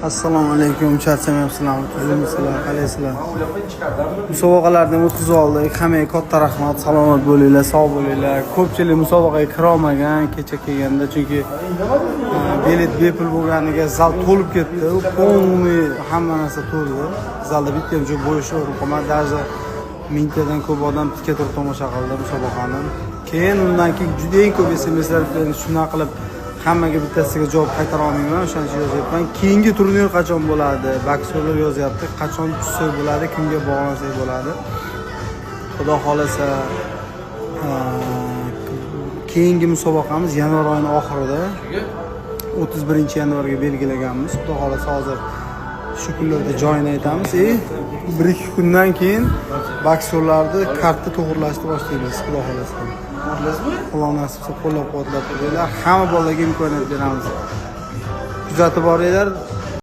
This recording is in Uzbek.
Assalomu alaykum, charchamayapsizlarmi? Alayhissalom, alayhissalom. Musobaqalarni o'tkazib oldik. Hammaga katta rahmat, salomat bo'linglar, sog' bo'linglar. Ko'pchilik musobaqaga kira olmagan kecha kelganda, chunki bilet bepul bo'lganiga zal to'lib ketdi. Umumiy hamma narsa to'ldi. Zalda bitta ham joy bo'lish o'rin qolmadi. Даже mingtadan ko'p odam tiket turib tomosha qildi musobaqani. Keyin undan keyin juda eng ko'p SMSlar bilan shuna qilib hammaga bittasiga javob qaytara olmayman, o'shaning uchun yozyapman. Keyingi turnir qachon bo'ladi? Baksorlar yozyapti. Qachon tushsa bo'ladi, kimga bog'lansak bo'ladi. Xudo xolasa keyingi musobaqamiz yanvar oyining oxirida 31-yanvarga belgilaganmiz. Xudo xolasa hozir shu kunlarda joyini aytamiz. 1-2 kundan keyin baksorlarni kartni to'g'rilashni boshlaymiz, xudo xolasa. Xudo nasib qilsa qo'llab-quvvatlab turinglar. Hamma bolalarga imkoniyat beramiz. Kuzatib boringlar.